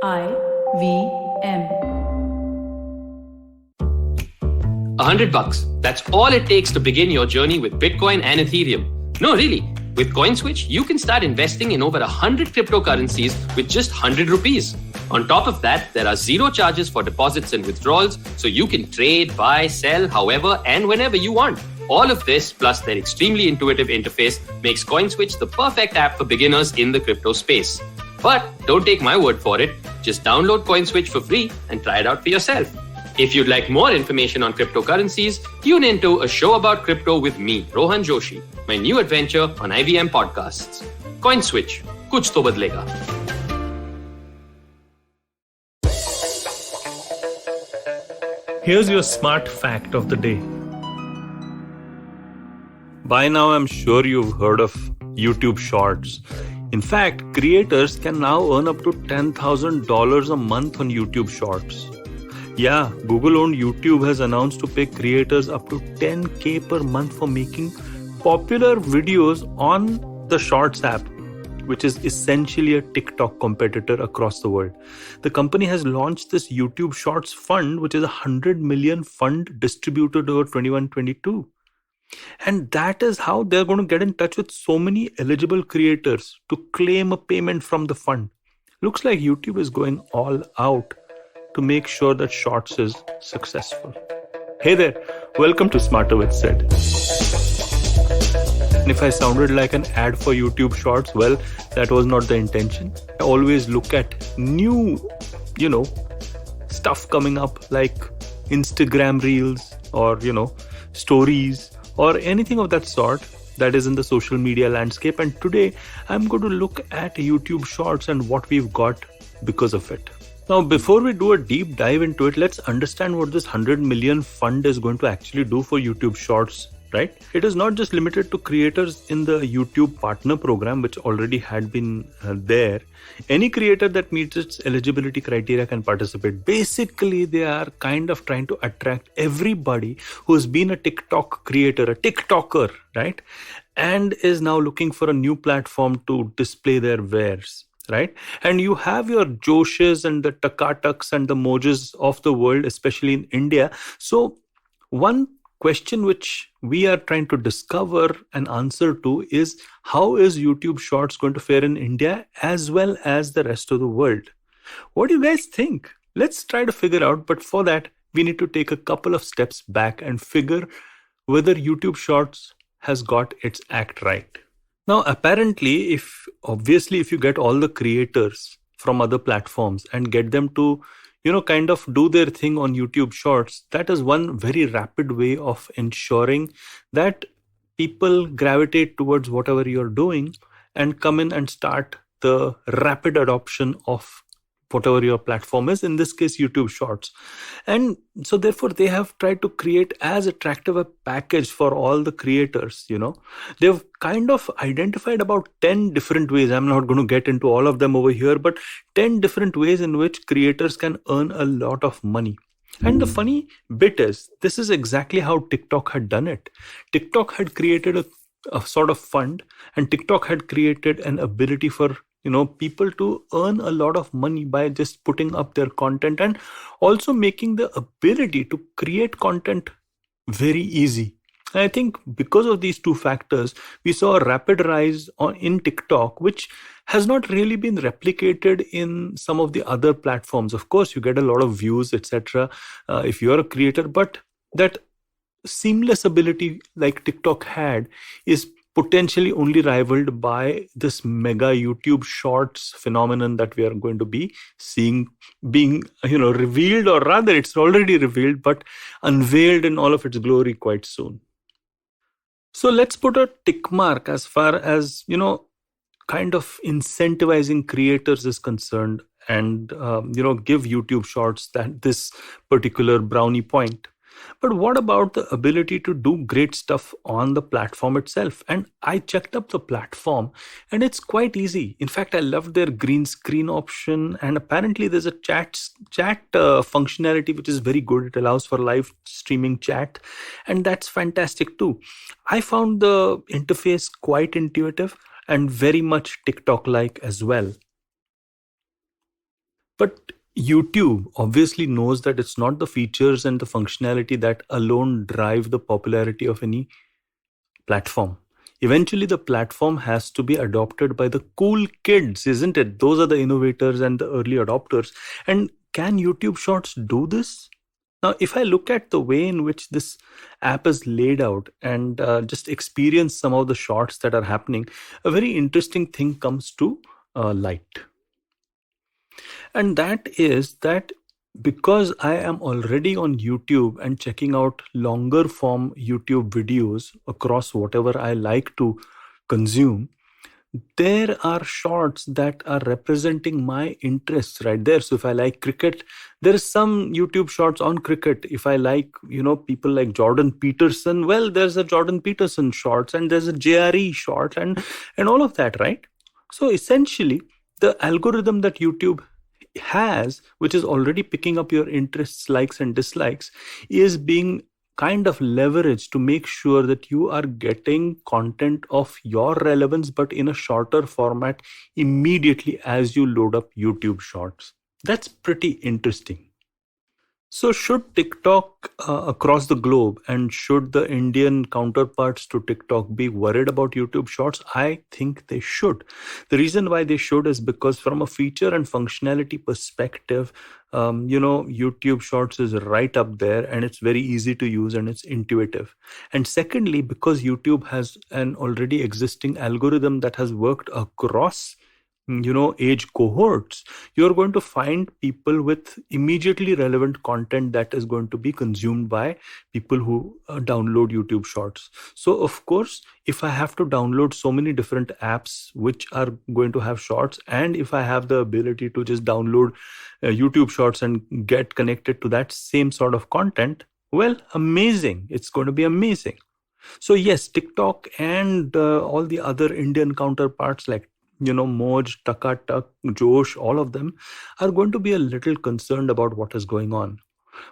IVM. $100. That's all it takes to begin your journey with Bitcoin and Ethereum. No, really. With CoinSwitch, you can start investing in over 100 cryptocurrencies with just 100 rupees. On top of that, there are zero charges for deposits and withdrawals, so you can trade, buy, sell, however and whenever you want. All of this, plus their extremely intuitive interface, makes CoinSwitch the perfect app for beginners in the crypto space. But don't take my word for it. Just download CoinSwitch for free and try it out for yourself. If you'd like more information on cryptocurrencies, tune into a show about crypto with me, Rohan Joshi, my new adventure on IVM podcasts. CoinSwitch, kuch to badlega. Here's your smart fact of the day. By now, I'm sure you've heard of YouTube Shorts. In fact, creators can now earn up to $10,000 a month on YouTube Shorts. Yeah, Google-owned YouTube has announced to pay creators up to $10,000 per month for making popular videos on the Shorts app, which is essentially a TikTok competitor across the world. The company has launched this YouTube Shorts fund, which is a $100 million fund distributed over 21-22. And that is how they're going to get in touch with so many eligible creators to claim a payment from the fund. Looks like YouTube is going all out to make sure that Shorts is successful. Hey there, welcome to Smarter with Sid. And if I sounded like an ad for YouTube Shorts, well, that was not the intention. I always look at new, stuff coming up like Instagram Reels or, stories or anything of that sort that is in the social media landscape. And today I'm going to look at YouTube Shorts and what we've got because of it. Now, before we do a deep dive into it, let's understand what this 100 million fund is going to actually do for YouTube Shorts, right? It is not just limited to creators in the YouTube Partner Program, which already had been there. Any creator that meets its eligibility criteria can participate. Basically, they are kind of trying to attract everybody who's been a TikTok creator, a TikToker, right? And is now looking for a new platform to display their wares. Right? And you have your Joshes and the Takatuks and the Mojas of the world, especially in India. So one question which we are trying to discover an answer to is, how is YouTube Shorts going to fare in India as well as the rest of the world? What do you guys think? Let's try to figure out. But for that, we need to take a couple of steps back and figure whether YouTube Shorts has got its act right. Now, apparently, if you get all the creators from other platforms and get them to, kind of do their thing on YouTube Shorts, that is one very rapid way of ensuring that people gravitate towards whatever you're doing and come in and start the rapid adoption of whatever your platform is, in this case, YouTube Shorts. And so therefore, they have tried to create as attractive a package for all the creators, They've kind of identified about 10 different ways. I'm not going to get into all of them over here, but 10 different ways in which creators can earn a lot of money. And the funny bit is, this is exactly how TikTok had done it. TikTok had created a sort of fund, and TikTok had created an ability for people to earn a lot of money by just putting up their content and also making the ability to create content very easy. And I think because of these two factors, we saw a rapid rise in TikTok, which has not really been replicated in some of the other platforms. Of course, you get a lot of views, etc. If you're a creator, but that seamless ability like TikTok had is potentially only rivaled by this mega YouTube Shorts phenomenon that we are going to be seeing being, revealed, or rather it's already revealed, but unveiled in all of its glory quite soon. So let's put a tick mark as far as, kind of incentivizing creators is concerned and, give YouTube Shorts this particular brownie point. But what about the ability to do great stuff on the platform itself? And I checked up the platform and it's quite easy. In fact, I loved their green screen option, and apparently there's a chat functionality which is very good. It allows for live streaming chat, and that's fantastic too. I found the interface quite intuitive and very much TikTok-like as well. But YouTube obviously knows that it's not the features and the functionality that alone drive the popularity of any platform. Eventually, the platform has to be adopted by the cool kids, isn't it? Those are the innovators and the early adopters. And can YouTube Shorts do this? Now, if I look at the way in which this app is laid out and just experience some of the shorts that are happening, a very interesting thing comes to light. And that is that because I am already on YouTube and checking out longer form YouTube videos across whatever I like to consume, there are shorts that are representing my interests right there. So if I like cricket, there is some YouTube shorts on cricket. If I like, people like Jordan Peterson, well, there's a Jordan Peterson shorts and there's a JRE short and all of that, right? So essentially, the algorithm that YouTube has, which is already picking up your interests, likes and dislikes, is being kind of leveraged to make sure that you are getting content of your relevance, but in a shorter format immediately as you load up YouTube Shorts. That's pretty interesting. So, should TikTok across the globe and should the Indian counterparts to TikTok be worried about YouTube Shorts? I think they should. The reason why they should is because, from a feature and functionality perspective, YouTube Shorts is right up there and it's very easy to use and it's intuitive. And secondly, because YouTube has an already existing algorithm that has worked across age cohorts, you're going to find people with immediately relevant content that is going to be consumed by people who download YouTube Shorts. So of course, if I have to download so many different apps which are going to have shorts, and if I have the ability to just download YouTube Shorts and get connected to that same sort of content, well, amazing. It's going to be amazing. So yes, TikTok and all the other Indian counterparts like Moj, Takatak, Josh, all of them are going to be a little concerned about what is going on.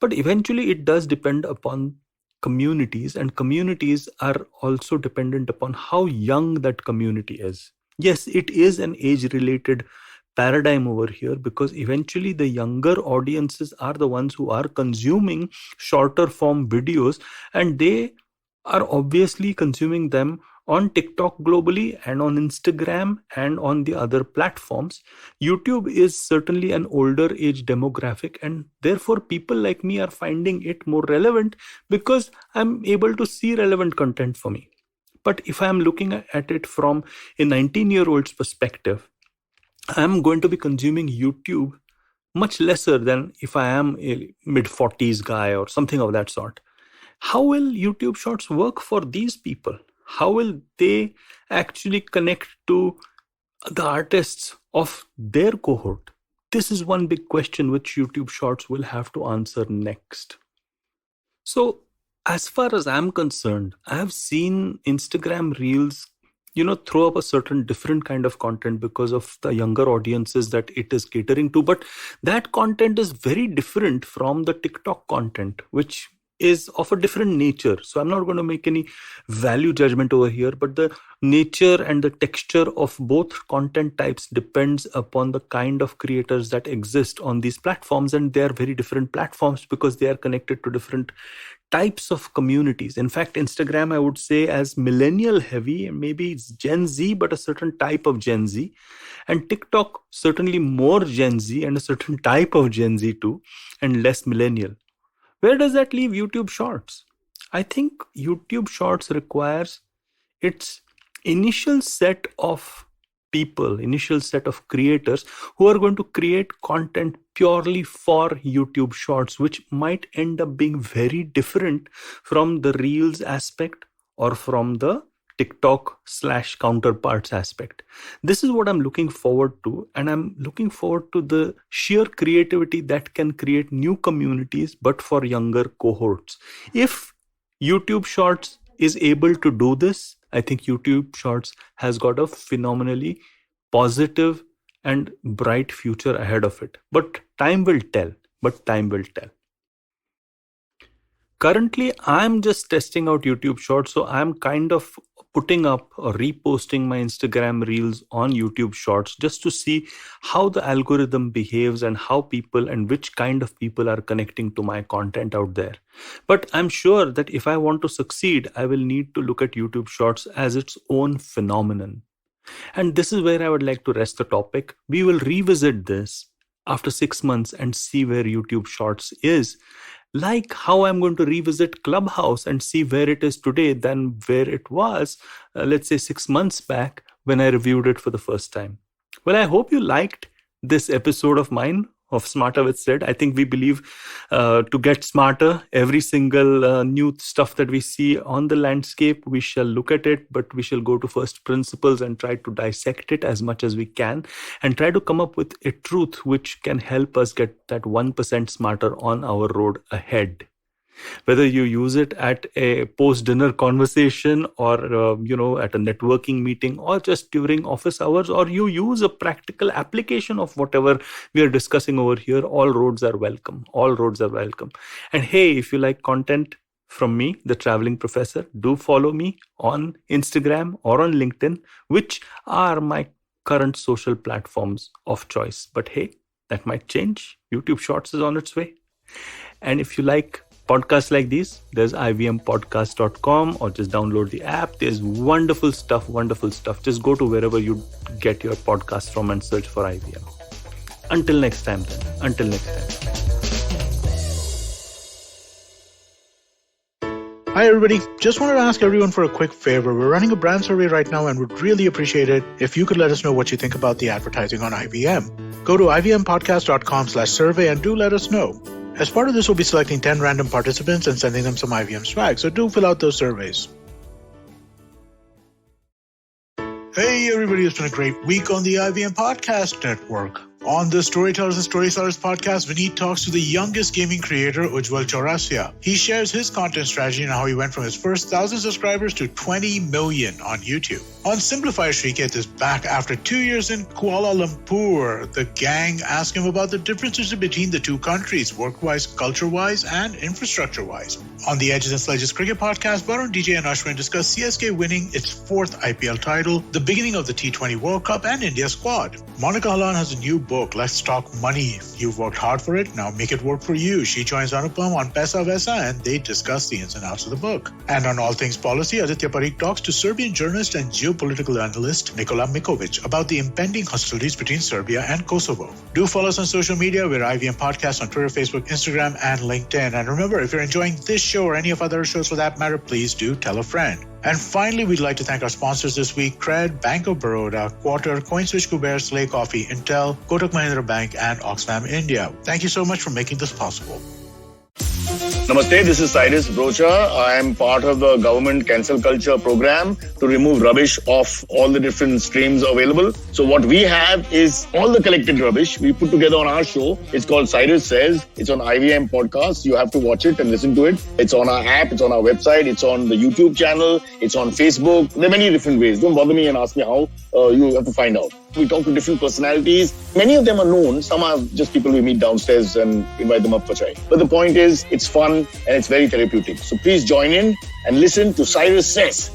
But eventually it does depend upon communities, and communities are also dependent upon how young that community is. Yes, it is an age-related paradigm over here because eventually the younger audiences are the ones who are consuming shorter form videos, and they are obviously consuming them on TikTok globally and on Instagram and on the other platforms. YouTube is certainly an older age demographic, and therefore people like me are finding it more relevant because I'm able to see relevant content for me. But if I'm looking at it from a 19-year-old's perspective, I'm going to be consuming YouTube much lesser than if I am a mid-40s guy or something of that sort. How will YouTube Shorts work for these people? How will they actually connect to the artists of their cohort? This is one big question which YouTube Shorts will have to answer next. So, as far as I'm concerned, I have seen Instagram Reels, throw up a certain different kind of content because of the younger audiences that it is catering to. But that content is very different from the TikTok content, which is of a different nature. So I'm not going to make any value judgment over here, but the nature and the texture of both content types depends upon the kind of creators that exist on these platforms. And they are very different platforms because they are connected to different types of communities. In fact, Instagram, I would say, as millennial heavy, maybe it's Gen Z, but a certain type of Gen Z. And TikTok, certainly more Gen Z and a certain type of Gen Z too, and less millennial. Where does that leave YouTube Shorts? I think YouTube Shorts requires its initial set of people, initial set of creators who are going to create content purely for YouTube Shorts, which might end up being very different from the Reels aspect or from the TikTok/counterparts aspect. This is what I'm looking forward to, and I'm looking forward to the sheer creativity that can create new communities, but for younger cohorts. If YouTube Shorts is able to do this, I think YouTube Shorts has got a phenomenally positive and bright future ahead of it. But time will tell. Currently, I'm just testing out YouTube Shorts, so I'm kind of putting up or reposting my Instagram reels on YouTube Shorts just to see how the algorithm behaves and how people and which kind of people are connecting to my content out there. But I'm sure that if I want to succeed, I will need to look at YouTube Shorts as its own phenomenon. And this is where I would like to rest the topic. We will revisit this after 6 months and see where YouTube Shorts is. Like how I'm going to revisit Clubhouse and see where it is today than where it was, let's say 6 months back when I reviewed it for the first time. Well, I hope you liked this episode of mine of Smarter with Sid. I think we believe to get smarter, every single new stuff that we see on the landscape, we shall look at it, but we shall go to first principles and try to dissect it as much as we can and try to come up with a truth which can help us get that 1% smarter on our road ahead. Whether you use it at a post-dinner conversation or, at a networking meeting or just during office hours, or you use a practical application of whatever we are discussing over here, all roads are welcome. All roads are welcome. And hey, if you like content from me, the traveling professor, do follow me on Instagram or on LinkedIn, which are my current social platforms of choice. But hey, that might change. YouTube Shorts is on its way. And if you like podcasts like these, there's ivmpodcast.com or just download the app. There's wonderful stuff. Just go to wherever you get your podcast from and search for IVM. Until next time. Hi everybody, just wanted to ask everyone for a quick favor. We're running a brand survey right now and would really appreciate it if you could let us know what you think about the advertising on IVM. Go to ivmpodcast.com/survey and do let us know. As part of this, we'll be selecting 10 random participants and sending them some IVM swag, so do fill out those surveys. Hey everybody, it's been a great week on the IVM Podcast Network. On the Storytellers and Storysellers podcast, Vineet talks to the youngest gaming creator, Ujjwal Chaurasia. He shares his content strategy and how he went from his first 1,000 subscribers to 20 million on YouTube. On Simplifier, Shriketh is back after 2 years in Kuala Lumpur. The gang ask him about the differences between the two countries, work-wise, culture-wise, and infrastructure-wise. On the Edges and Sledges Cricket podcast, Varun, DJ, and Ashwin discuss CSK winning its 4th IPL title, the beginning of the T20 World Cup, and India's squad. Monica Halan has a new book, Let's Talk Money. You've worked hard for it, now make it work for you. She joins Anupam on Pesa Vesa and they discuss the ins and outs of the book. And on All Things Policy, Aditya Parikh talks to Serbian journalist and geopolitical analyst Nikola Mikovic about the impending hostilities between Serbia and Kosovo. Do follow us on social media. We're IVM Podcast on Twitter, Facebook, Instagram, and LinkedIn. And remember, if you're enjoying this show or any of other shows for that matter, please do tell a friend. And finally, we'd like to thank our sponsors this week, Cred, Bank of Baroda, Quarter, CoinSwitch, Kuber, Slay Coffee, Intel, Kotak Mahindra Bank, and Oxfam India. Thank you so much for making this possible. Namaste, this is Cyrus Brocha. I am part of the government cancel culture program to remove rubbish off all the different streams available. So what we have is all the collected rubbish we put together on our show. It's called Cyrus Says. It's on IVM Podcast. You have to watch it and listen to it. It's on our app. It's on our website. It's on the YouTube channel. It's on Facebook. There are many different ways. Don't bother me and ask me how. You have to find out. We talk to different personalities. Many of them are known. Some are just people we meet downstairs and invite them up for chai. But the point is, it's fun and it's very therapeutic. So please join in and listen to Cyrus Says.